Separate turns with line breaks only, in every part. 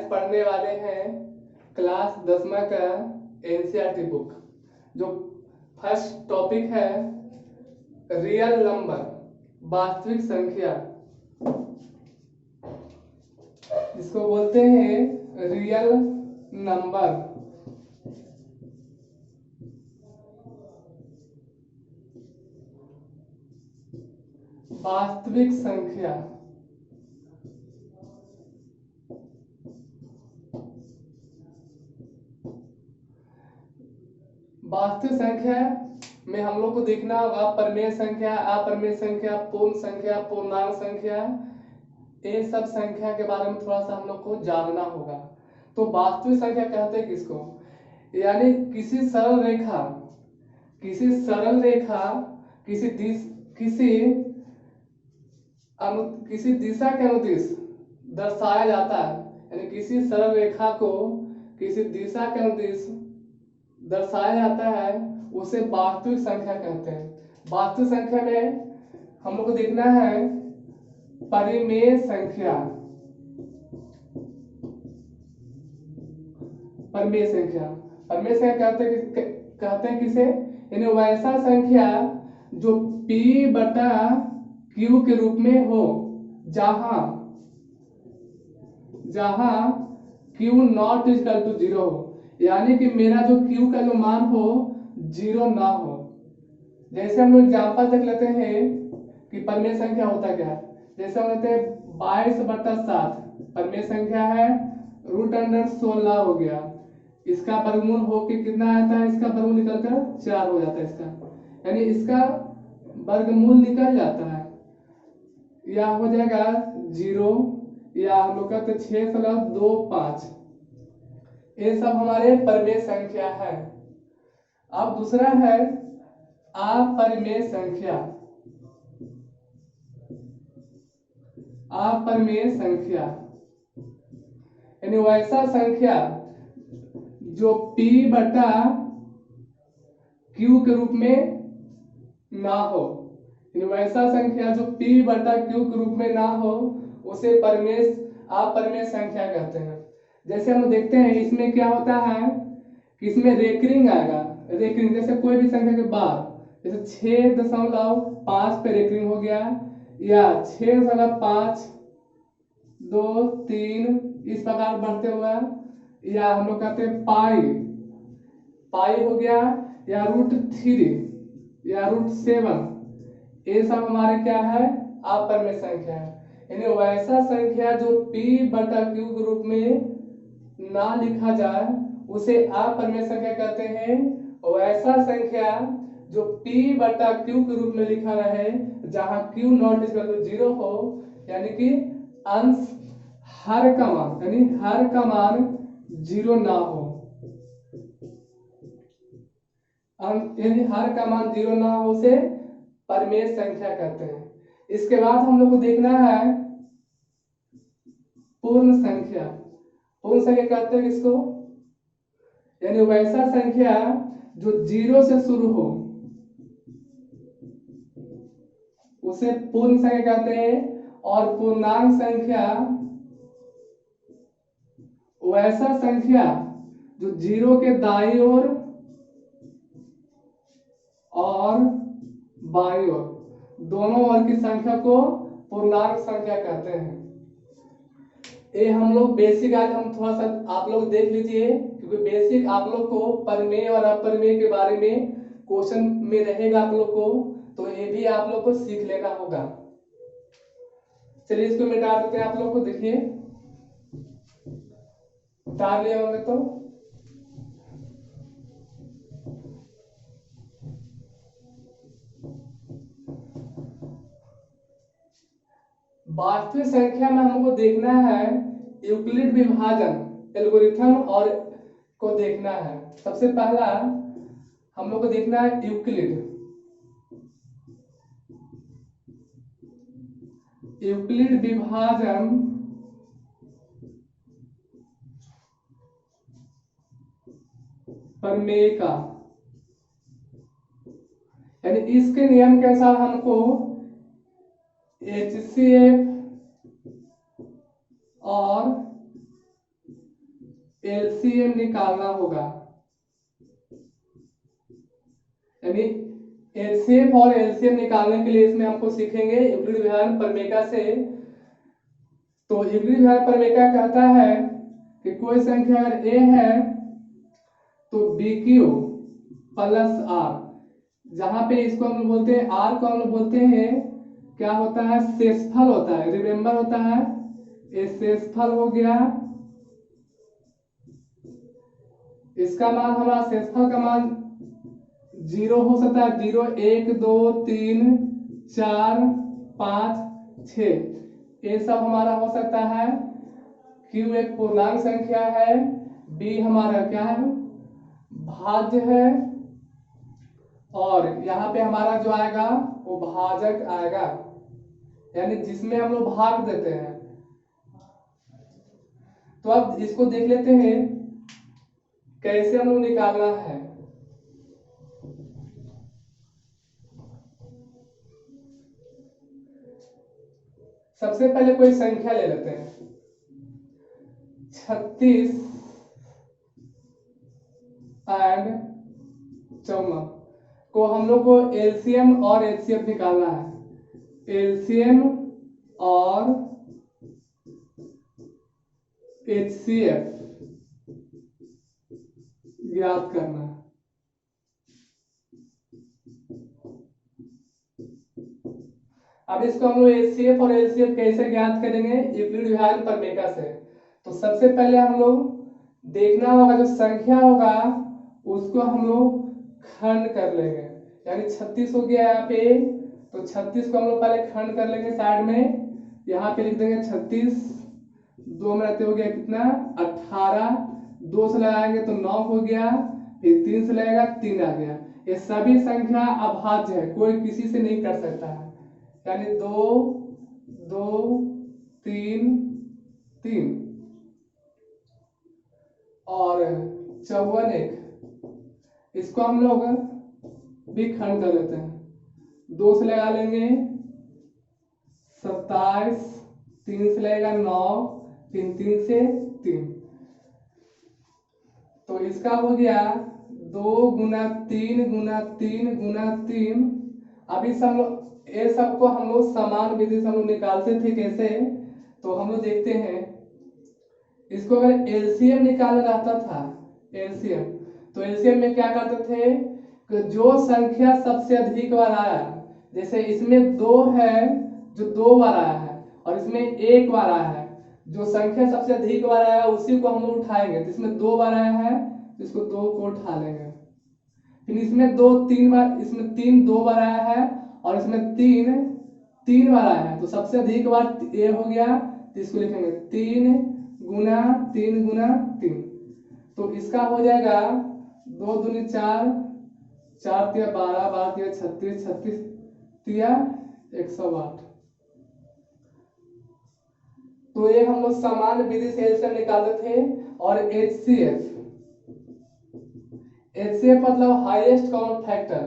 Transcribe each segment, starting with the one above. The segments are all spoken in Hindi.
आज पढ़ने वाले हैं क्लास 10वीं का एनसीईआरटी बुक। जो फर्स्ट टॉपिक है रियल नंबर, वास्तविक संख्या, जिसको बोलते हैं रियल नंबर। वास्तविक संख्या। वास्तविक संख्या में हम लोग को देखना होगा परिमेय संख्या, अपरिमेय संख्या, पूर्ण संख्या, पूर्णांक संख्या, ये सब संख्या के बारे में थोड़ा सा हम लोग को जानना होगा। तो वास्तविक संख्या कहते हैं किसको? यानी किसी सरल रेखा किसी दिशा के अनुदिश दर्शाया जाता है। यानी किसी सरल रेखा को किसी दिशा के अनुदिश दर्शाया जाता है, उसे वास्तविक संख्या कहते हैं। वास्तविक संख्या में हम लोग को देखना है परिमेय संख्या। परिमेय संख्या कहते हैं किसे? यानी वैसा संख्या जो P बटा Q के रूप में हो, जहां Q नॉट इक्वल टू 0 हो। यानी कि मेरा जो Q का जो मान हो 0 ना हो। जैसे हम लोग एग्जाम्पल देख लेते हैं कि परिमेय संख्या होता क्या है। जैसे हम लेते हैं 22/7 परिमेय संख्या है, √16 हो गया। इसका वर्गमूल होके कितना आता है? इसका वर्गमूल निकलकर 4 हो जाता है इसका, यानी इसका वर्गमूल निकल जाता है, या हो जाएगा 0, या हम लोग कहते 6.25। ये सब हमारे परिमेय संख्या है। अब दूसरा है अपरिमेय संख्या। अपरिमेय संख्या यानी वैसा संख्या जो P बटा Q के रूप में ना हो। यानी वैसा संख्या जो P बटा Q के रूप में ना हो, उसे अपरिमेय संख्या कहते हैं। जैसे हम देखते हैं इसमें क्या होता है कि इसमें रेकरिंग आएगा। रेकरिंग जैसे कोई भी संख्या के बाद, जैसे 6.5 पे रेकरिंग हो गया, या 6.5, 2, 3 इस प्रकार बढ़ते हुए, या हम लोग कहते हैं पाई हो गया, या √3 या √7। ये सब हमारे क्या है? अपरिमेय संख्या है। यानी वैसा संख्या जो P बटा Q के रूप में ना लिखा जाए, उसे अपरिमेय संख्या कहते हैं। वैसा संख्या जो P बटा Q के रूप में लिखा रहे, जहां Q नॉट इक्वल टू 0 हो, यानी कि अंश हर का मान 0 ना हो। यानी हर का मान 0 ना हो, उसे परिमेय संख्या कहते हैं। इसके बाद हम लोग को देखना है पूर्ण संख्या। पूर्ण संख्या कहते हैं किसको? यानी वैसा संख्या जो 0 से शुरू हो, उसे पूर्ण संख्या कहते हैं। और पूर्णांक संख्या वैसा संख्या जो 0 के दाईं ओर और बाईं ओर, दोनों ओर की संख्या को पूर्णांक संख्या कहते हैं। ये हम लोग बेसिक आज हम थोड़ा सा आप लोग देख लीजिए, क्योंकि बेसिक आप लोग को परिमेय और अपरिमेय के बारे में क्वेश्चन में रहेगा आप लोग को, तो ये भी आप लोग को सीख लेना होगा। चलिए इसको मिटा देते हैं। आप लोग को देखिए, मिटा लिया होंगे तो वास्तविक संख्या में हमको देखना है यूक्लिड विभाजन एल्गोरिथम और को देखना है। सबसे पहला हम लोग को देखना है यूक्लिड विभाजन प्रमेय का। यानी इसके नियम के अनुसार हमको HCF और एलसीएम निकालना होगा, यानी एचसीएफ और एलसीएम निकालने के लिए इसमें हमको सीखेंगे यूक्लिड विहार प्रमेय से। तो यूक्लिड विहार प्रमेय कहता है कि कोई संख्या अगर ए है तो बी क्यू प्लस आर, जहां पे इसको हम लोग बोलते हैं आर को हम लोग बोलते हैं क्या होता है, शेषफल होता है, रिमेंबर होता है, ये शेषफल हो गया। इसका मान हमारा शेषफल का मान 0 हो सकता है, 0 1 2 3 4 5 6, ये सब हमारा हो सकता है। क्यू एक पूर्णांक संख्या है, बी हमारा क्या है, भाज्य है, और यहाँ पे हमारा जो आएगा वो भाजक आएगा, यानी जिसमें हम लोग भाग देते हैं। तो अब इसको देख लेते हैं कैसे हम लोग निकालना है। सबसे पहले कोई संख्या ले लेते हैं, 36 एंड 54 को हम लोग को एलसीएम और एचसीएफ निकालना है। एलसीएम और एचसीएफ ज्ञात करना है। अब इसको हम लोग एचसीएफ और एलसीएफ कैसे ज्ञात करेंगे, यूक्लिड विहार प्रमेय से। तो सबसे पहले हम लोग देखना होगा जो संख्या होगा उसको हम लोग खंड कर लेंगे, यानी 36 हो गया यहाँ पे, तो 36 को हम लोग पहले खंड कर लेंगे साइड में, यहाँ पे लिख देंगे 36, 2 में रहते हो गया कितना 18, 2 से लगाएंगे तो 9 हो गया, फिर 3 से लगेगा 3 आ गया। ये सभी संख्या अभाज्य है, कोई किसी से नहीं कर सकता है, यानी 2 2 3 3 और 54 एक, इसको हम लोग भी खंड कर लेते हैं, 2 से लगा लेंगे 27, 3 से लगेगा 9, 3 से 3, तो इसका हो गया 2 गुना 3 गुना 3 गुना 3। अभी हम लोग ये सबको हम लोग समान विधि से हम लोग निकालते थे कैसे, तो हम लोग देखते हैं इसको अगर एलसीएम निकालना रहता था, एलसीएम, तो एलसीएम में क्या करते थे कि जो संख्या सबसे अधिक बार आया, जैसे इसमें 2 है जो 2 बार आया है और इसमें 1 बार आया है, जो संख्या सबसे अधिक बार आया उसी को हम लोग उठाएंगे। तो इसमें 2 बार आया है तो इसको 2 को उठा लेंगे, फिर इसमें 2 3 बार, इसमें 3 2 बार आया है और इसमें 3 बार आया है, तो सबसे अधिक बार ये हो गया, तो इसको लिखेंगे 3 गुना 3 गुना 3, तो इसका हो जाएगा 2 दूनी 4, 4 तिया 12, 12 तिया 36, 36 तिया 108। तो ये हम लोग समान विधि से एलसीएम निकालते थे। और एचसीएफ, एचसीएफ मतलब हाईएस्ट कॉमन फैक्टर,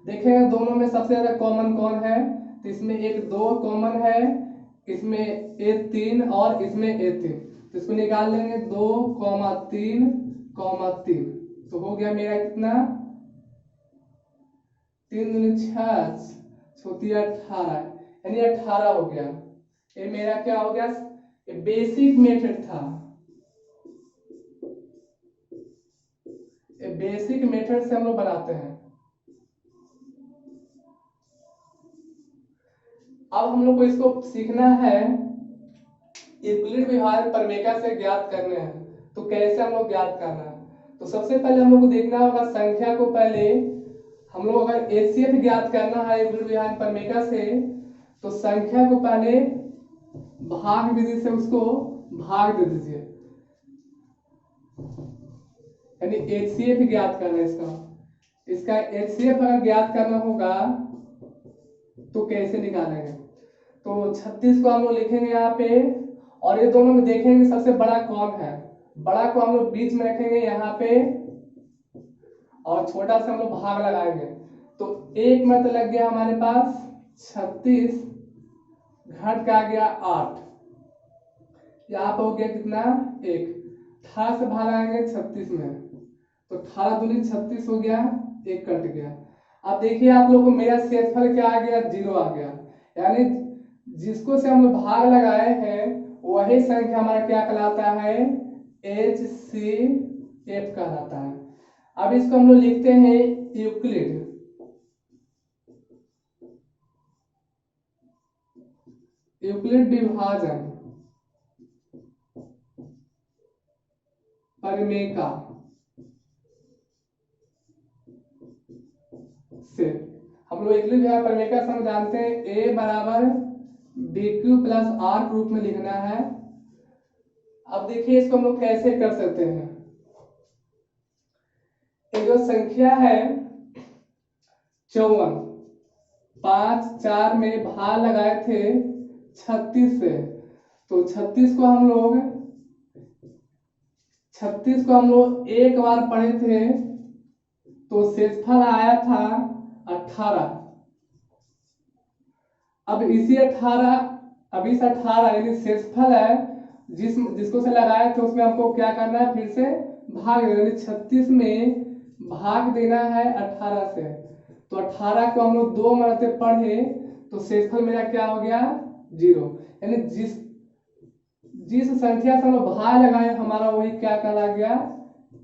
देखेंगे दोनों में सबसे ज्यादा कॉमन कौन है, तो इसमें एक 2 कॉमन है, इसमें A3 और इसमें A3, तो इसको निकाल लेंगे 2, 3, 3, तो हो गया मेरा कितना 3 दूनी 6, 18, यानी 18 हो गया। ये मेरा क्या हो गया, बेसिक मेथड था, बेसिक मेथड से हम लोग बनाते हैं। अब हम लोग को इसको सीखना है यूक्लिड विहार प्रमेय से ज्ञात करने हैं, तो कैसे हम लोग ज्ञात करना है। तो सबसे पहले हम लोग को देखना होगा संख्या को, पहले हम लोग अगर एचसीएफ ज्ञात करना है यूक्लिड विहार प्रमेय से, तो संख्या को पहले भाग विधि से उसको भाग दे दीजिए, यानी एचसीएफ ज्ञात करना है। इसका एचसीएफ अगर ज्ञात करना होगा तो कैसे निकालेंगे, तो 36 को हम लोग लिखेंगे यहाँ पे, और ये दोनों में देखेंगे सबसे बड़ा कौन है, बड़ा को हम लोग बीच में रखेंगे यहाँ पे, और छोटा सा हम लोग भाग लगाएंगे, तो 1 में तो लग गया हमारे पास 36 घट का आ गया 8, यहाँ पे हो गया कितना 1, 18 से भाग लगाएंगे 36 में, तो 18 दूनी 36 हो गया, एक कट गया। अब देखिए आप लोग को मेरा शेषफल क्या आ गया, 0 आ गया। यानी जिसको से हम लोग भाग लगाए हैं वही संख्या हमारा क्या कहलाता है, HCF कहलाता है। अब इसको हम लोग लिखते हैं यूक्लिड। यूक्लिड विभाजन परिमेका से हम लोग यूक्लिड विभाजन परिमेका से हम जानते हैं A बराबर BQ प्लस R रूप में लिखना है। अब देखिए इसको हम लोग कैसे कर सकते हैं। ये जो संख्या है 54, 5 4 में भाग लगाए थे 36 से, तो 36 को हम लोग एक बार पढ़े थे तो शेषफल आया था 18। अब इस 18 यानी शेषफल है जिसको से लगाए थे उसमें हमको क्या करना है, फिर से भाग देना, यानी 36 में भाग देना है 18 से। तो 18 को हम लोग 2 मरते पढ़े तो शेषफल मेरा क्या हो गया, 0। यानी जिस संख्या से हम लोग भाग लगाए हमारा वही क्या कहला गया,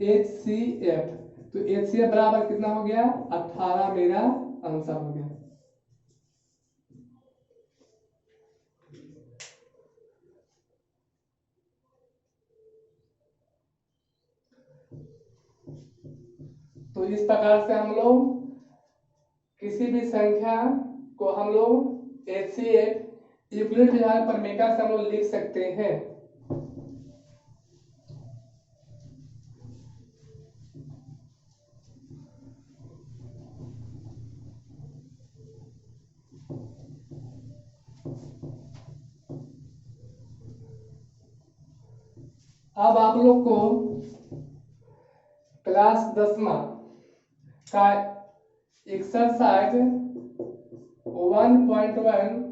HCF। तो HCF बराबर कितना हो गया, 18 मेरा आंसर हो गया। तो इस प्रकार से हम लोग किसी भी संख्या को हम लोग HCF यूक्लिड विभाजन परिमेका से हम लोग लिख सकते हैं। अब आप लोग को क्लास 10वीं का एक्सरसाइज 1.1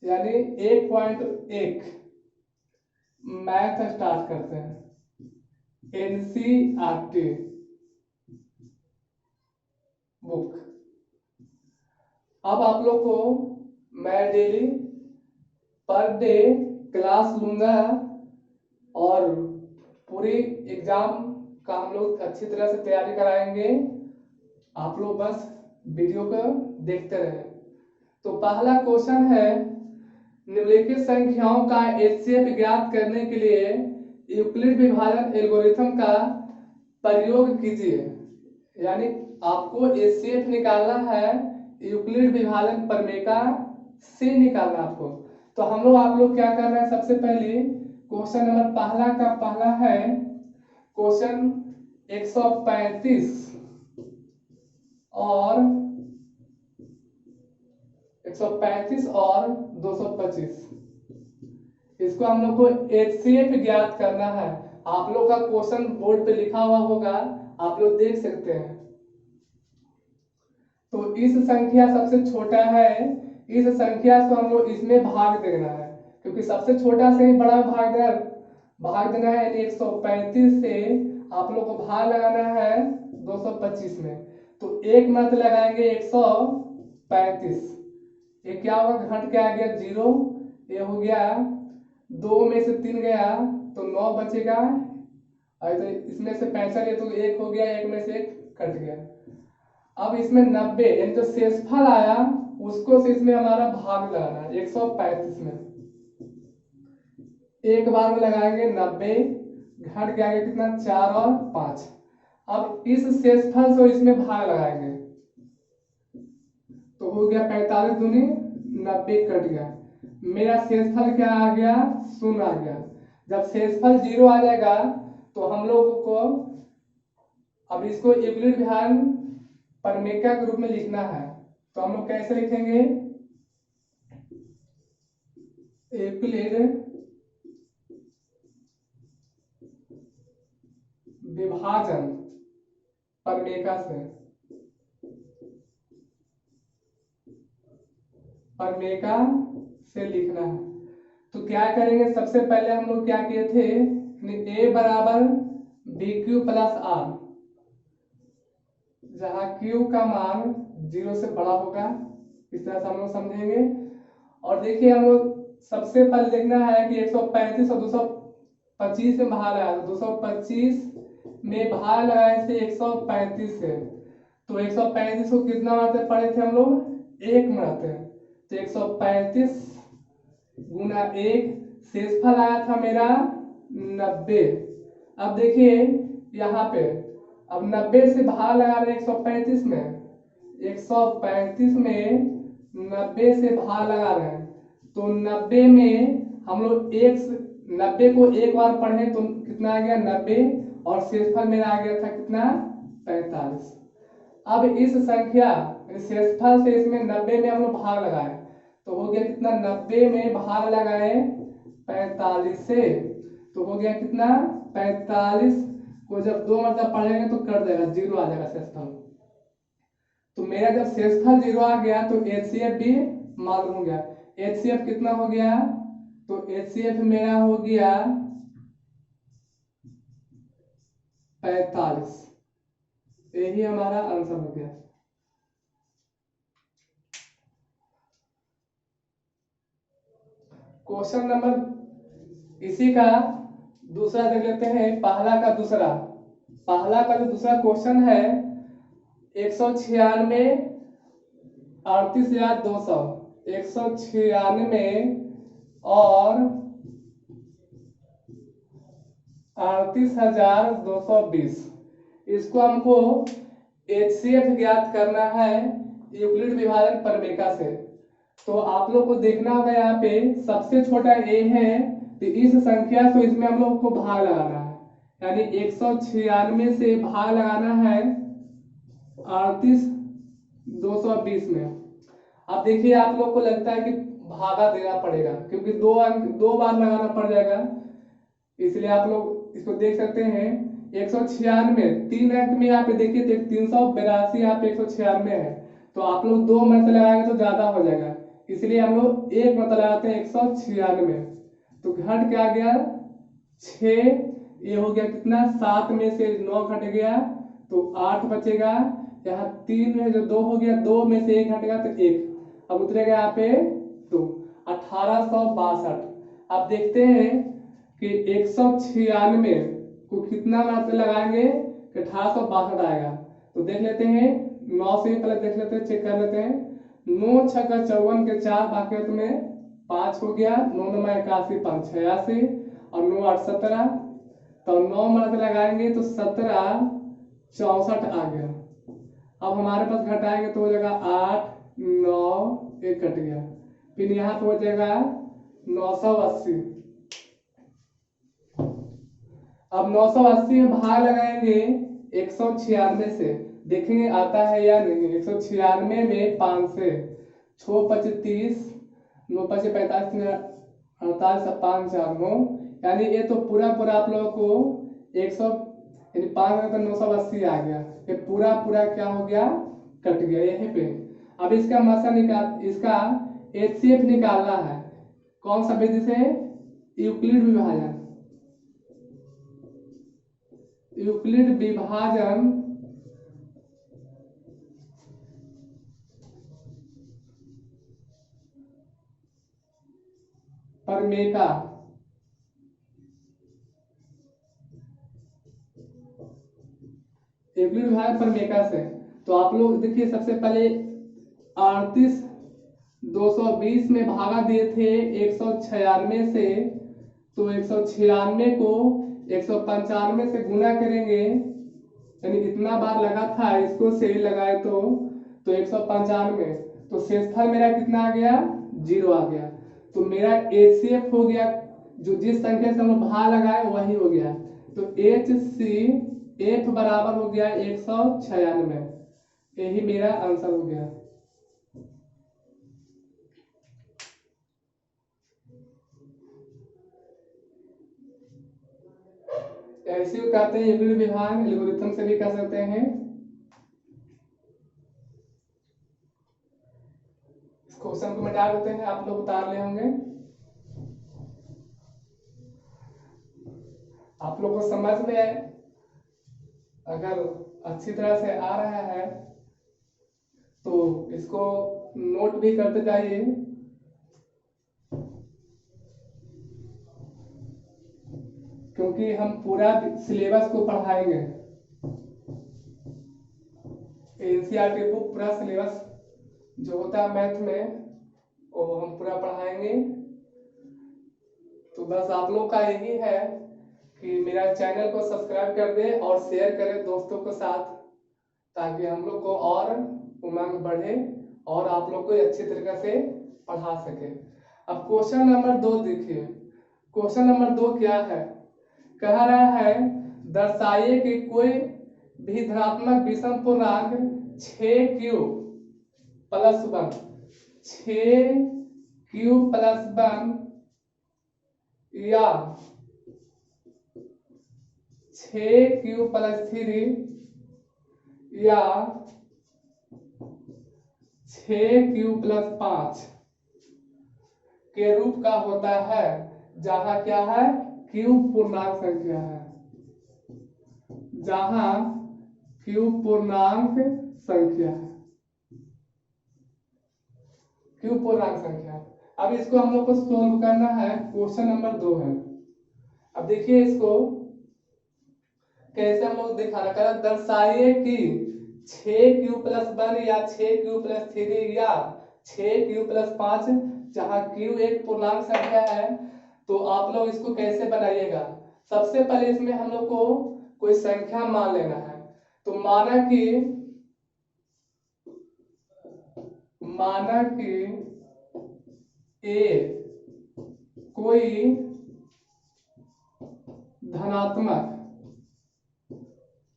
यानी 1.1 मैथ स्टार्ट करते हैं, NCERT बुक। अब आप लोग को मैं डेली पर डे क्लास लूंगा और पूरी एग्जाम का हम लोग अच्छी तरह से तैयारी कराएंगे। आप लोग बस वीडियो को देखते रहे। तो पहला क्वेश्चन है, निम्नलिखित संख्याओं का HCF ज्ञात करने के लिए यूक्लिड विभाजन एल्गोरिथम का प्रयोग कीजिए। यानी आपको HCF निकालना है यूक्लिड विभाजन परिमेका से निकालना आपको। तो हम लोग आप लोग क्या कर रहे हैं, सबसे पहले क्वेश्चन नंबर पहला का पहला है क्वेश्चन 135 और 225, इसको हम लोग को HCF ज्ञात करना है। आप लोग का क्वेश्चन बोर्ड पे लिखा हुआ होगा, आप लोग देख सकते हैं। तो इस संख्या सबसे छोटा है, इस संख्या को हम लोग इसमें भाग देना है, क्योंकि सबसे छोटा से ही बड़ा भाग देना है। 135 से आप लोग को भाग लगाना है 225 में, तो एक मत लगाएंगे 135, ये क्या होगा, घट के आ गया 0, ये हो गया 2 में से 3 गया तो 9 बचेगा, और तो इसमें से 65 है तो 1 हो गया, 1 में से 1 कट गया। अब इसमें 90 यानी जो शेषफल आया उसको से इसमें हमारा भाग लगाना है 135 में, एक बार में लगाएंगे 90, घट के आगे कितना 4 और 5। अब इस शेषफल से इसमें भाग लगाएंगे तो हो गया 45 दूनी 90 कट गया, मेरा शेषफल क्या आ गया, 0 आ गया। जब शेषफल 0 आ जाएगा तो हम लोगों को अब इसको यूक्लिड विभाजन परिमेका के रूप में लिखना है। तो हम लोग कैसे लिखेंगे, यूक्लिड विभाजन परिमेका से लिखना है। तो क्या करेंगे, सबसे पहले हम लोग क्या किए थे, ए बराबर बी क्यू प्लस आर, जहां क्यू का मान 0 से बड़ा होगा, इस तरह से हम लोग समझेंगे। और देखिए हम लोग सबसे पहले देखना है कि 135 और 225 में भाग लगाया, तो 225 में भाग लगाए थे 135 से, तो 135 को कितना मानते पड़े थे हम लोग, 1 मानते हैं, तो 135 गुना 1, शेषफल आया था मेरा 90। अब देखिए यहाँ पे अब 90 से भाग लगा रहे 135 में, 135 में 90 से भाग लगा रहे हैं, तो 90 में हम लोग 90 को एक बार पढ़े तो कितना आ गया 90, और शेषफल मेरा आ गया था कितना 45। अब इस संख्या शेषफल से इसमें 90 में हम लोग भाग लगाए, तो हो गया कितना 90 में भाग लगाए 45 से, तो हो गया कितना 45 को जब 2 मतलब पढ़ेंगे तो कर देगा 0 आ जाएगा शेषफल। तो मेरा जब शेषफल 0 आ गया तो HCF भी मालूम हो गया। HCF कितना हो गया, तो HCF मेरा हो गया 45, यही हमारा आंसर हो गया। क्वेश्चन नंबर इसी का दूसरा देख लेते हैं, पहला का दूसरा। पहला का जो दूसरा क्वेश्चन है 196 38,200, 196 और 38,220, इसको हमको HCF ज्ञात करना है यूक्लिड विभाजन प्रमेय से। तो आप लोग को देखना होगा यहाँ पे सबसे छोटा a है, तो इस संख्या को इसमें हम लोग को भाग लगाना है, यानी 196 से भाग लगाना है 38,220 में। अब देखिए आप लोग को लगता है कि भागा देना पड़ेगा क्योंकि दो बार लगाना पड़ जाएगा, इसलिए आप लोग इसको देख सकते हैं 196 3 अंक में यहाँ पे देखिए 382 यहाँ पे 196 है, तो आप लोग 2 मत लगाएंगे तो ज्यादा हो जाएगा, इसलिए हम लोग 1 मत लगाते हैं 196। तो घट क्या गया 6, ये हो गया कितना 7 में से 9 घट गया तो 8 बचेगा, यहाँ 3 में जो 2 हो गया 2 में से 1 घटेगा तो 1, अब उतरेगा यहाँ पे तो 1862। अब देखते हैं कि 196 को कितना मात्रा लगाएंगे कि 1862 आएगा, तो देख लेते हैं 9 से पहले देख लेते हैं, चेक कर लेते हैं। 9 6 का 54 के 4 बाकी में 5 हो गया, 9 9 81 5 86 और 9 8 17, तो 9 मात्रा लगाएंगे तो 17 64 आ गया। अब हमारे पास घटाएंगे तो हो जाएगा 8 9 1 कट गया, फिर यहाँ पे हो जाएगा 980। अब 980 में भाग लगाएंगे 196 से, देखेंगे आता है या नहीं। 196 में 5 से 6 25 9 5 45 48 5 4 9, यानी ये तो पूरा पूरा आप लोगों को 100 यानी 5 में 980 आ गया, ये पूरा पूरा क्या हो गया कट गया यहीं पे। अब इसका इसका HCF निकालना है, कौन सा विधि से, यूक्लिड विभाजन। यूक्लिड विभाजन प्रमेय का यूक्लिड विभाजन प्रमेय से। तो आप लोग देखिए सबसे पहले 38,220 में भागा दिए थे 196 से, तो 196 को 195 से गुना करेंगे, यानी इतना बार लगा था इसको से लगाए तो 195, तो शेषफल मेरा कितना आ गया 0 आ गया। तो मेरा HCF हो गया, जो जिस संख्या से हम लोग भाग लगाए वही हो गया, तो HCF बराबर हो गया 196, यही मेरा आंसर हो गया। ऐसे को कहते हैं यूक्लिड विभाजन, एल्गोरिथम से भी कर सकते हैं। इस क्वेश्चन को मिटा देते हैं, आप लोग उतार ले होंगे। आप लोग को समझ में अगर अच्छी तरह से आ रहा है तो इसको नोट भी करते जाइए। क्योंकि हम पूरा सिलेबस को पढ़ाएंगे, एनसीईआरटी बुक पूरा सिलेबस जो होता है मैथ में वो हम पूरा पढ़ाएंगे। तो बस आप लोग का यही है कि मेरा चैनल को सब्सक्राइब कर दें और शेयर करें दोस्तों के साथ, ताकि हम लोग को और उमंग बढ़े और आप लोग को अच्छी तरीके से पढ़ा सके। अब क्वेश्चन नंबर 2 देखिए। क्वेश्चन नंबर 2 क्या है? कह रहा है दर्शाइए कि कोई भी धनात्मक विषम पूर्णांक 6q प्लस 1 6q प्लस 1 या 6q प्लस 3 या 6q प्लस 5 के रूप का होता है, जहां क्या है? q पूर्णांक संख्या है, जहां q पूर्णांक संख्या है, q पूर्णांक संख्या। अब इसको हम लोग को सोल्व करना है। क्वेश्चन नंबर 2 है। अब देखिए इसको कैसे हम लोग दिखाना कर, दर्शाइए कि 6q प्लस 1 या 6q प्लस 3 या 6q प्लस 5, जहां q एक पूर्णांक संख्या है। तो आप लोग इसको कैसे बनाइएगा? सबसे पहले इसमें हम लोग को कोई संख्या मान लेना है। तो माना कि a कोई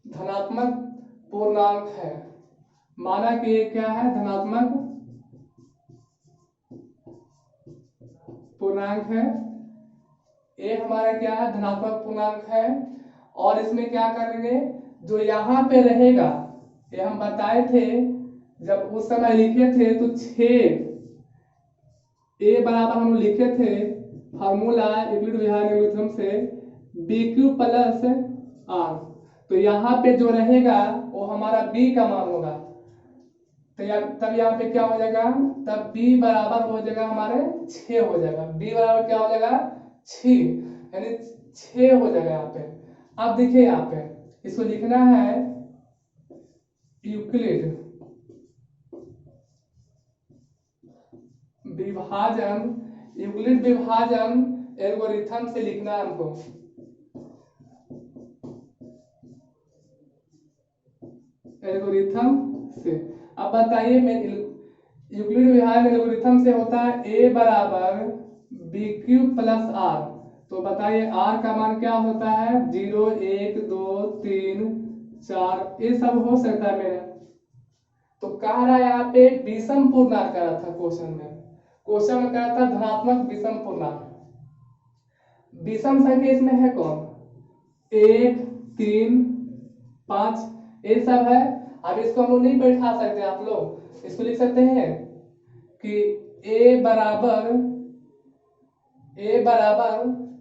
धनात्मक पूर्णांक है। माना कि ये क्या है? धनात्मक पूर्णांक है। ये हमारा क्या है? धनात्मक पूर्णांक है। और इसमें क्या करेंगे? जो यहाँ पे रहेगा, ये हम बताए थे जब उस समय लिखे थे, तो 6 a बराबर हम लिखे थे फार्मूला यूक्लिड विहार एल्गोरिथम से bq प्लस r। तो यहाँ पे जो रहेगा वो हमारा b का मान होगा। तो तब यहाँ पे क्या हो जाएगा? तब b बराबर हो जाएगा हमारे 6 हो जाएगा। b बराबर क्या हो जाएगा? 6, यानी 6 हो जाएगा यहाँ पे। अब देखिए यहाँ पे इसको लिखना है यूक्लिड विभाजन एल्गोरिथम से लिखना है हमको। एल्गोरिथम से अब बताइए, मैं यूक्लिड विभाजन एल्गोरिथम से होता है a बराबर bq प्लस r। तो बताइए r का मान क्या होता है? 0 1 2 3 4 ये सब हो सकता है मेरा। तो कह रहा है यहाँ पे विषम पूर्णांक कह रहा था क्वेश्चन में। क्वेश्चन में कह रहा था धनात्मक विषम पूर्णांक। विषम संख्या इसमें है कौन? 1 3 5 ये सब है। अब इसको हम लोग नहीं बैठा सकते, आप लोग इसको लिख सकते हैं कि a बराबर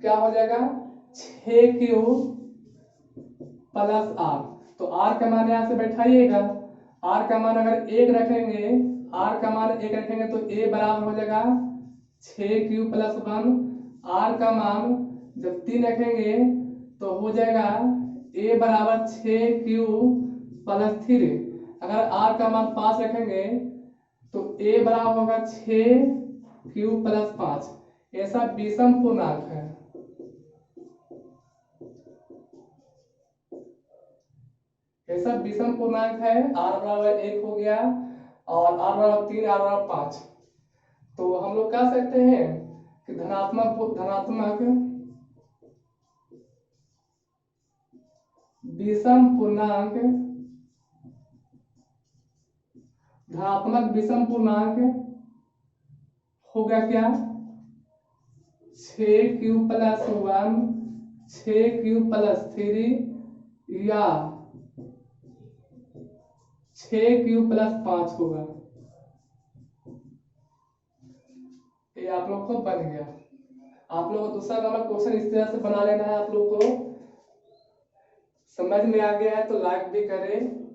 क्या हो जाएगा? 6q plus r। तो r का मान यहाँ से बैठाइएगा। r का मान अगर 1 रखेंगे, r का मान 1 रखेंगे तो a बराबर हो जाएगा 6q प्लस 1। r का मान जब 3 रखेंगे तो हो जाएगा a बराबर 6q प्लस 3। अगर r का मान 5 रखेंगे तो a बराबर होगा 6q प्लस 5। ऐसा विषम पूर्णांक है। ऐसा विषम पूर्णांक है। r बराबर 1 हो गया और r बराबर 3, r बराबर 5। तो हम लोग कह सकते हैं कि धनात्मक विषम पूर्णांक होगा क्या? 6q प्लस 1 6q प्लस 3 या 6q प्लस 5 होगा। ये आप लोग को बन गया। आप लोग को दूसरा नंबर क्वेश्चन इस तरह से बना लेना है आप लोग को समझ में आ गया है तो लाइक भी करें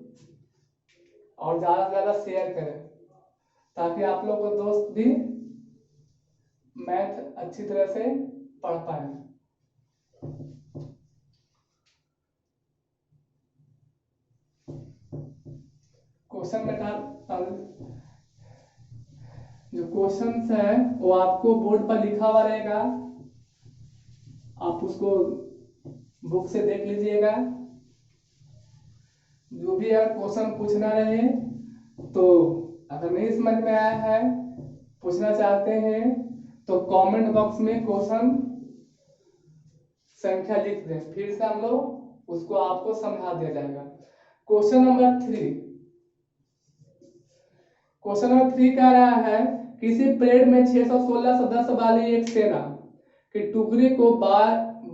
और ज़्यादा से ज़्यादा शेयर करें, ताकि आप लोग को दोस्त भी मैथ अच्छी तरह से पढ़ पाए। क्वेश्चन में जो क्वेश्चंस है वो आपको बोर्ड पर लिखा हुआ रहेगा, आप उसको बुक से देख लीजिएगा। जो भी अगर क्वेश्चन पूछना रहे तो अगर नहीं समझ में आया है, पूछना चाहते हैं तो कमेंट बॉक्स में क्वेश्चन संख्या लिख दें, फिर से हम लोग उसको आपको समझा दिया जाएगा। क्वेश्चन नंबर 3, क्वेश्चन नंबर 3 कह रहा है किसी परेड में 616 सदस्य वाली एक सेना की टुकड़ी को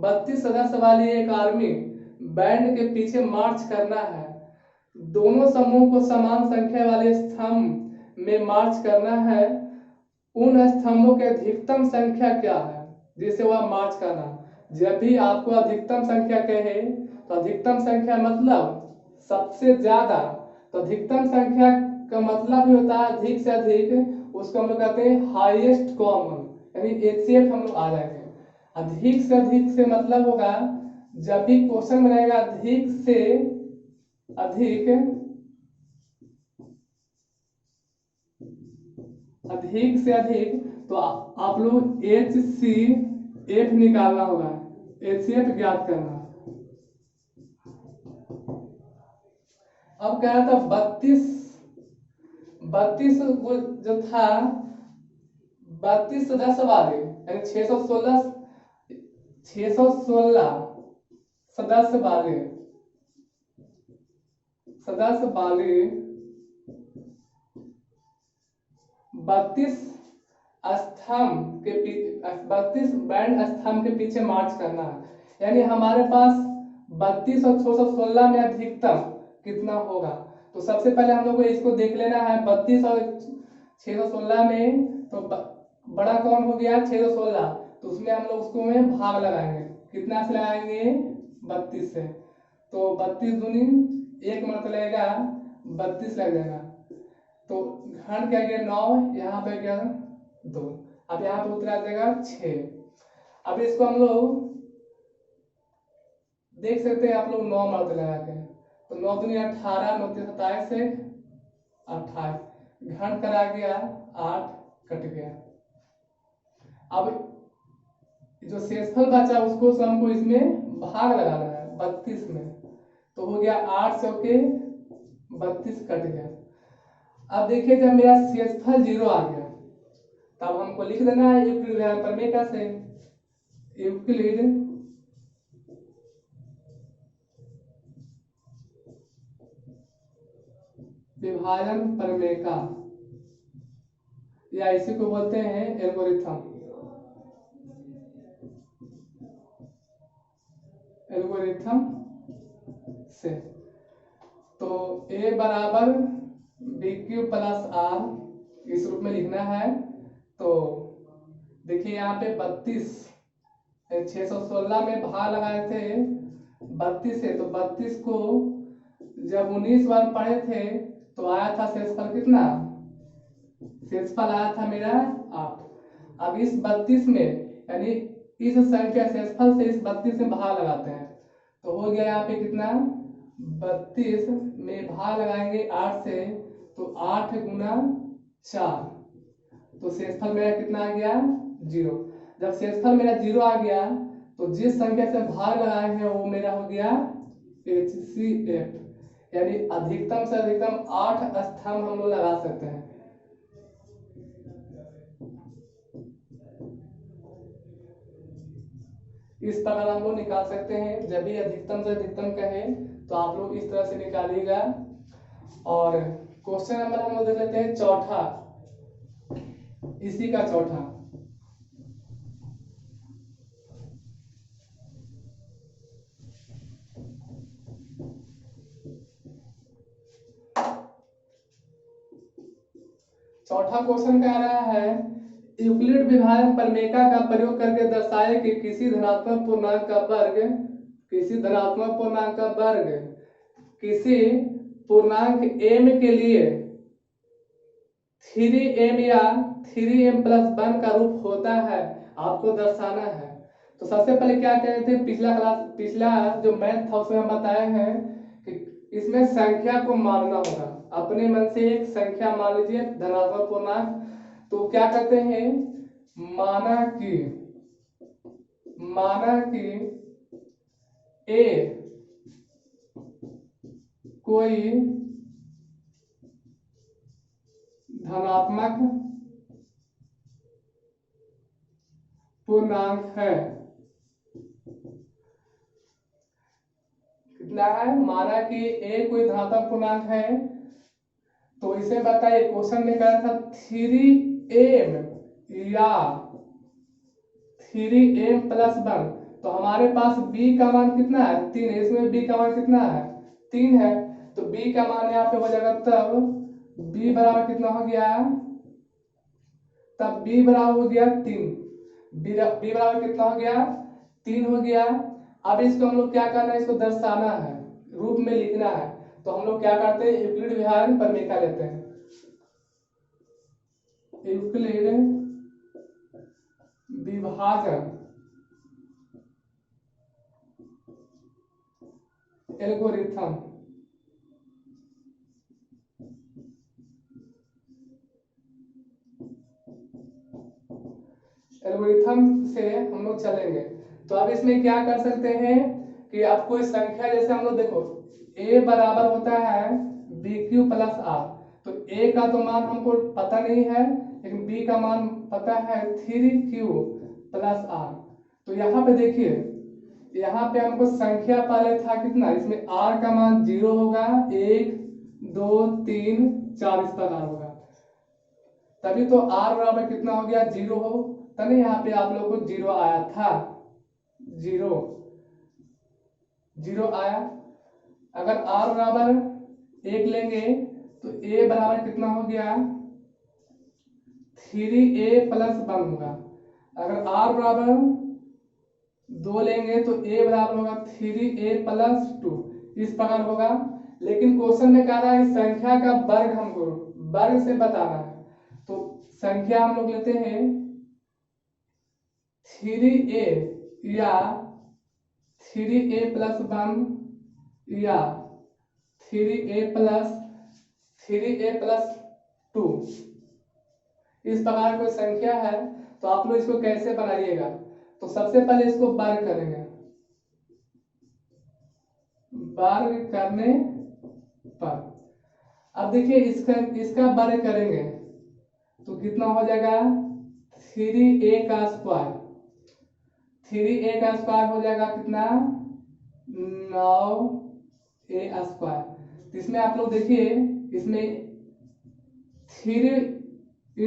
32 सदस्य वाली एक आर्मी बैंड के पीछे मार्च करना है। दोनों समूह को समान संख्या वाले स्तंभ में मार्च करना है। उन स्तंभों की अधिकतम संख्या क्या है जिसे वह मार्च करना। जब भी आपको अधिकतम संख्या कहे तो अधिकतम संख्या मतलब सबसे ज्यादा, तो अधिकतम संख्या का मतलब भी होता है अधिक से अधिक, उसको हम लोग कहते हैं हाईएस्ट कॉमन, यानी एचसीएफ हम लोग आ जाएंगे। अधिक से अधिक से मतलब होगा जब भी क्वेश्चन में रहेगा अधिक से अधिक, अधिक से अधिक, तो आप लोग HCF निकालना होगा, HCF ज्ञात करना। अब कह रहा था 32 जो था 32 सदस्य वाले, यानी 616 सदस्य वाले 32 स्तंभ के 32 बैंड स्तंभ के पीछे मार्च करना है। यानी हमारे पास 32 और 616 में अधिकतम कितना होगा। तो सबसे पहले हम लोग को इसको देख लेना है 32 और 616 में, तो बड़ा कौन हो गया 616, तो उसमें हम लोग उसको में भाग लगाएंगे। कितना से लगाएंगे 32 से, तो 32 दूनी 1 मतलब लगेगा 32 लग जाएगा। तो घन क्या गया 9, यहाँ पे क्या 2, अब यहाँ पे उत्तर आ जाएगा 6। अब इसको हम लोग देख सकते हैं, आप लोग 9 मर्द लगा के, तो 9 दूनी 18, 9 27 से 28, घन करा गया 8 कट गया। अब जो शेषफल बचा उसको हमको इसमें भाग लगाना है 32 में, तो हो गया 8 सौ के 32 कट गया। अब देखिए जब मेरा शेषफल 0 आ गया तब हमको लिख देना है यूक्लिड प्रमेय से, यूक्लिड विभाजन प्रमेय का, या इसी को बोलते हैं एल्गोरिथम, एल्गोरिथम से। तो a बराबर BQ प्लस R इस रूप में लिखना है। तो देखिए यहाँ पे 32 616 में भाग लगाए थे 32 से, तो 32 को जब 19 बार पढ़े थे तो आया था शेषफल कितना, शेषफल आया था मेरा 8। अब इस 32 में यानी इस संख्या शेषफल से इस 32 में भाग लगाते हैं, तो हो गया यहाँ पे कितना 32 में भाग लगाएंगे 8 से, तो 8 गुना 4, तो शेषफल मेरा कितना आ गया 0। जब शेषफल मेरा 0 आ गया तो जिस संख्या से भाग लगाए हैं वो मेरा हो गया HCF, यानी अधिकतम से अधिकतम 8 स्तंभ हम लोग लगा सकते हैं। इस प्रकार हम लोग निकाल सकते हैं। जब भी अधिकतम से अधिकतम कहे तो आप लोग इस तरह से निकालिएगा। और क्वेश्चन नंबर हम लोग देख लेते हैं चौथा, इसी का चौथा। चौथा क्वेश्चन कह रहा है यूक्लिड विभाजन प्रमेय का प्रयोग करके दर्शाए कि किसी धनात्मक पूर्णांक का वर्ग किसी धनात्मक पूर्णांक का वर्ग किसी पूर्णांक m के लिए 3m या 3m+1 का रूप होता है, आपको दर्शाना है। तो सबसे पहले क्या कहे थे, पिछला जो मैथ था उसमें हम बताए हैं कि इसमें संख्या को मानना होगा। अपने मन से एक संख्या मान लीजिए धनात्मक पूर्णांक, तो क्या करते हैं, माना कि a कोई धनात्मक पूर्णांक है। कितना है, माना कि a कोई धनात्मक पूर्णांक है, तो इसे बताइए क्वेश्चन में कहा था 3m या 3m+1, तो हमारे पास b का मान कितना है, 3 है। इसमें b का मान कितना है, 3 है। तो b का मान यहाँ पे हो जाएगा, तब b बराबर कितना हो गया, तब b बराबर हो गया 3। b बराबर कितना हो गया, 3 हो गया। अब इसको हम लोग क्या करना है, इसको दर्शाना है, रूप में लिखना है। तो हम लोग क्या करते हैं, यूक्लिड विभाजन प्रमेय लेते हैं। यूक्लिड विभाजन एल्गोरिथम से हम लोग चलेंगे। तो अब इसमें क्या कर सकते हैं कि अब कोई संख्या, जैसे हम लोग देखो a बराबर होता है bq+r, तो a का तो मान हमको पता नहीं है, लेकिन b का मान पता है 3q+r। तो यहाँ पे देखिए, यहाँ पे हमको संख्या पहले था कितना, इसमें r का मान 0 होगा, 1 2 3 4 इस प्रकार होगा, तभी तो r बराबर कितना हो गया, 0 हो, तभी यहाँ पे आप लोग को 0 आया था, 0 आया। अगर r बराबर 1 लेंगे तो a बराबर कितना हो गया, 3a+1 होगा। अगर r बराबर 2 लेंगे तो a बराबर होगा 3a+2, इस प्रकार होगा। लेकिन क्वेश्चन में कह रहा है संख्या का वर्ग हमको वर्ग से बताना है, तो संख्या हम लोग लेते हैं 3a या 3a+1 या 3a+2, इस प्रकार कोई संख्या है। तो आप लोग इसको कैसे बनाइएगा, तो सबसे पहले इसको वर्ग करेंगे, वर्ग करने पर अब देखिए इसका वर्ग करेंगे तो कितना हो जाएगा, 3a का स्क्वायर, 3a का स्क्वायर हो जाएगा कितना, 9a स्क्वायर। तो इसमें आप लोग देखिए, इसमें 3 ×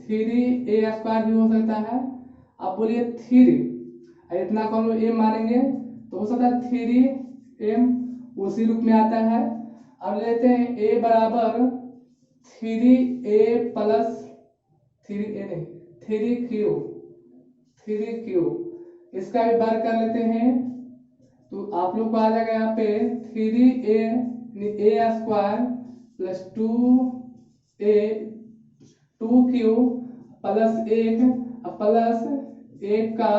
3a भी हो सकता है। आप बोलिए 3, इतना को हम लोग m मानेंगे तो हो सकता है 3m, उसी रूप में आता है। अब लेते हैं a बराबर 3q, इसका भी वर्ग कर लेते हैं, तो आप लोग को आ जाएगा यहाँ पे 3a square plus 2q plus 1 plus 1 का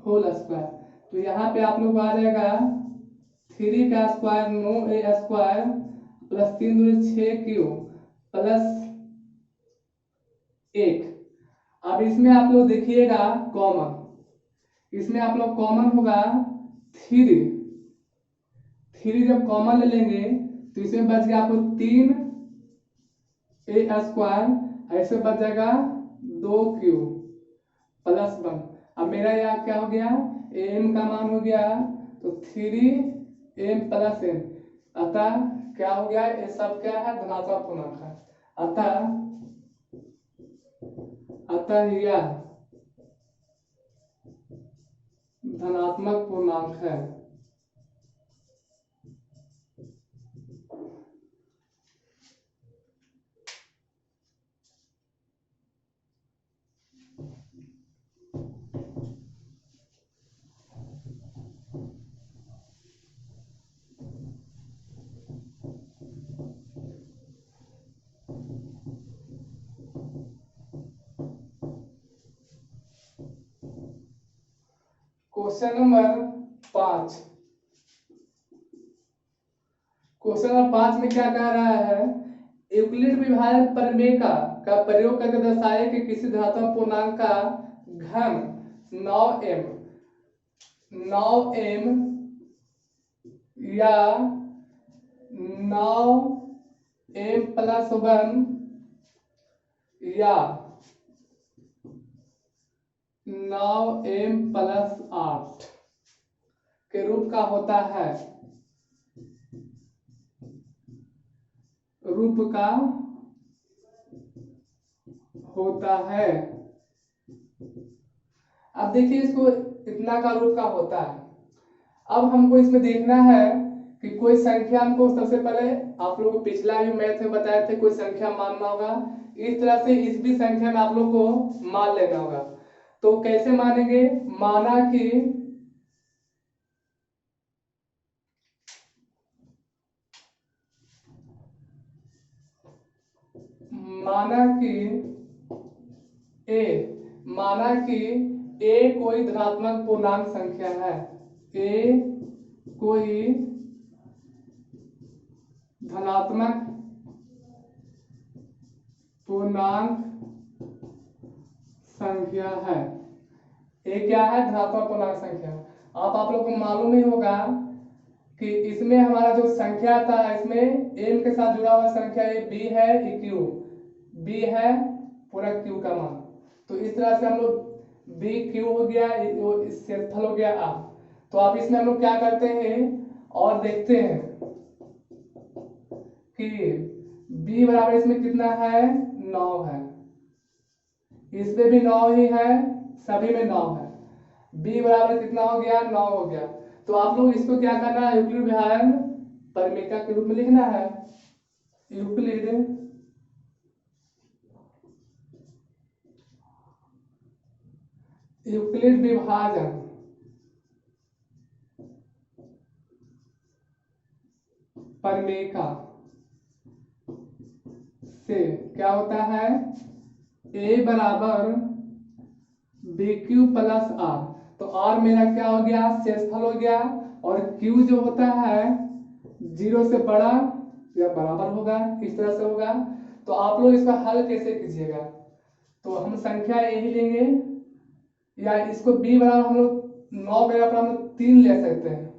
होल स्क्वायर। तो यहाँ पे आप लोग को आ जाएगा 3 का स्क्वायर 9a स्क्वायर प्लस 3 दूनी 6q प्लस 1। अब इसमें आप लोग देखिएगा कॉमन, इसमें आप लोग कॉमन होगा 3 जब कॉमन ले लेंगे तो इसमें बच गया आपको 3a स्क्वायर, ऐसे बच जाएगा 2q प्लस 1। अब मेरा यहाँ क्या हो गया, am का मान हो गया तो 3m+n, अतः क्या हो गया, ये सब क्या है, धनात्मक पूर्णांक है। अतः यह धनात्मक पूर्णांक है। Question number 5। क्वेश्चन नंबर 5 में क्या कह रहा है, यूक्लिड विभाजन प्रमेय का प्रयोग करके दर्शाए कि किसी धनात्मक पूर्णांक का घन 9m या 9m+1 या 9m+8 के रूप का होता है, अब देखिए इसको इतना का रूप का होता है। अब हमको इसमें देखना है कि कोई संख्या हमको सबसे पहले आप लोग को पिछला भी मैथ में बताए थे कोई संख्या मानना होगा, इस तरह से इस भी संख्या में आप लोग को मान लेना होगा। तो कैसे मानेंगे, माना कि ए कोई धनात्मक पूर्णांक संख्या है, ए कोई धनात्मक पूर्णांक संख्या है। ए क्या है, धनात्मक पूर्णांक संख्या। आप लोग को मालूम ही होगा कि इसमें हमारा जो संख्या था, इसमें एम के साथ जुड़ा हुआ संख्या ये बी है, ये क्यू, बी है पूरा क्यू का मान। तो इस तरह से हम लोग बी क्यू हो गया, क्षेत्रफल हो गया आ। तो आप इसमें हम लोग क्या करते हैं और देखते हैं कि b बराबर इसमें कितना है, 9 है, इसमें भी 9 ही है, सभी में 9 है। b बराबर कितना हो गया, 9 हो गया। तो आप लोग इसको क्या करना है, यूक्लिड विभाजन प्रमेय के रूप में लिखना है। यूक्लिड विभाजन प्रमेय से क्या होता है, a बराबर बी क्यू प्लस आर। तो आर मेरा क्या हो गया, शेषफल हो गया, और क्यू जो होता है 0 से बड़ा या बराबर होगा, इस तरह से होगा। तो आप लोग इसका हल कैसे कीजिएगा, तो हम संख्या यही लेंगे, या इसको b बराबर हम लोग 9 बराबर हम लोग 3 ले सकते हैं,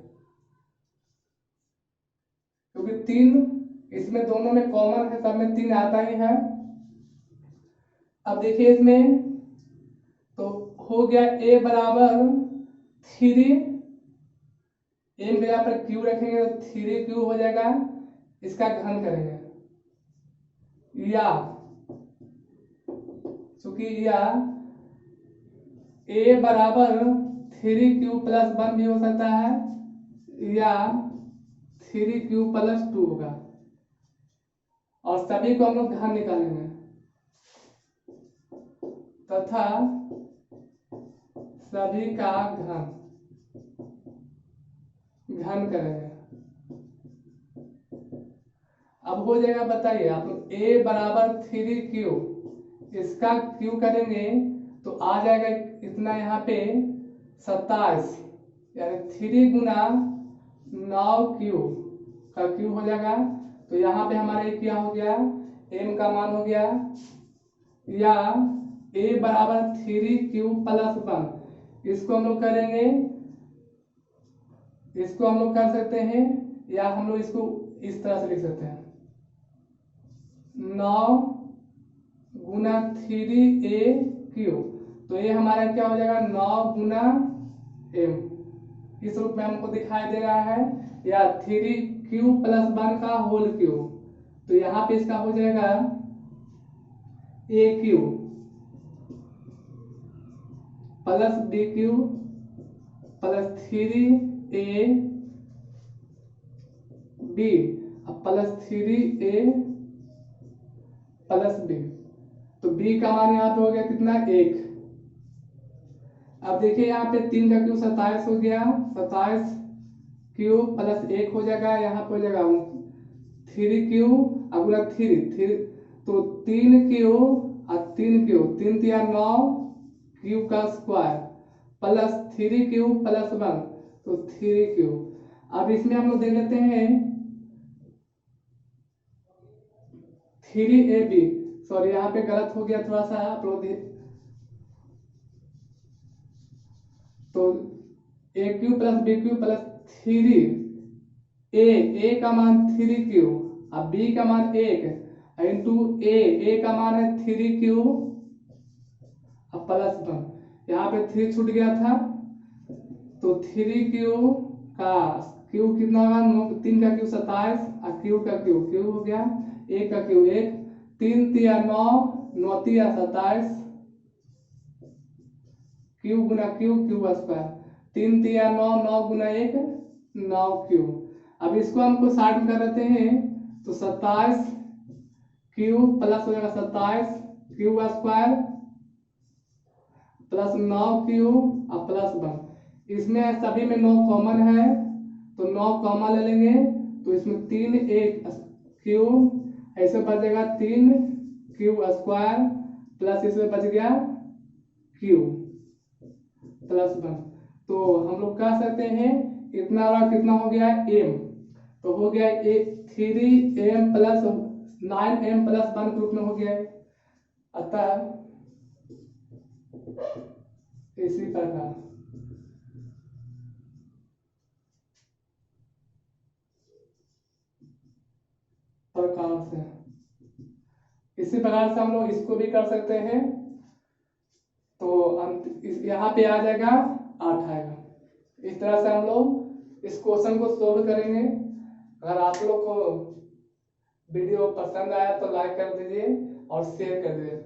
क्योंकि 3 इसमें दोनों में कॉमन है, सब में 3 आता ही है। अब देखिए इसमें तो हो गया a बराबर 3, m जगह पर q रखेंगे तो 3q हो जाएगा, इसका घन करेंगे, या चूंकि या a बराबर 3q+1 भी हो सकता है, या 3q+2 होगा, और सभी को हम लोग घन निकालेंगे तथा सभी का घन करेंगे। अब हो जाएगा, बताइए आप लोग, a बराबर 3q, इसका q करेंगे तो आ जाएगा इतना यहाँ पे 27, यानी 3 गुना 9q का q हो जाएगा। तो यहाँ पे हमारे क्या हो गया, m का मान हो गया, या a बराबर 3q+1, इसको हम लोग करेंगे, इसको हम लोग कर सकते हैं, या हम लोग इसको इस तरह से लिख सकते हैं, 9 गुना 3aq, तो ये हमारा क्या हो जाएगा, 9 गुना m, इस रूप में हमको दिखाई दे रहा है, या 3q+1 का होल क्यूब। तो यहाँ पे इसका हो जाएगा aq plus bq plus 3ab plus 3a plus b। तो b का मान यहाँ पे हो गया कितना, 1। अब देखिए यहाँ पे 3 का क्यूब 27 हो गया, 27 क्यूब प्लस 1 हो जाएगा, यहाँ पे हो जाएगा 3q गुना 3, तो 3q और 3q, 3 3 9 क्यूब का स्क्वायर, प्लस 3 क्यू प्लस 1, तो 3 क्यू। अब इसमें हम लोग देख लेते हैं 3ab, सॉरी यहाँ पे गलत हो गया थोड़ा सा, आप लोग तो a³ + b³ + 3 a का मान 3q, अब b का मान 1 इंटू a का मान है 3q, अब प्लस 1, यहाँ पे 3 छूट गया था, तो 3q का q कितना होगा, 3 का q 27, और q का q हो गया 1 का q 1, 3 तिया 9, 9 तिया 27, q गुना q स्क्वायर, 3 तिया 9, 9 गुना 1 9q। अब इसको हमको साइड में कर देते हैं, तो 27 q प्लस हो जाएगा 27 q स्क्वायर प्लस 9q और प्लस 1। इसमें सभी में 9 कॉमन है, तो 9 कॉमन ले लेंगे, तो इसमें 3 1 q, ऐसे बचेगा 3q स्क्वायर प्लस इसमें बच गया q प्लस 1। तो हम लोग कह सकते हैं इतना और कितना हो गया m, तो हो गया 3m प्लस 9m प्लस 1 के रूप में हो गया है। अतः इसी प्रकार से इसी प्रकार से हम लोग इसको भी कर सकते हैं, तो अंत यहाँ पे आ जाएगा 8 आएगा। इस तरह से हम लोग इस क्वेश्चन को सोल्व करेंगे। अगर आप लोग को वीडियो पसंद आया तो लाइक कर दीजिए और शेयर कर दीजिए।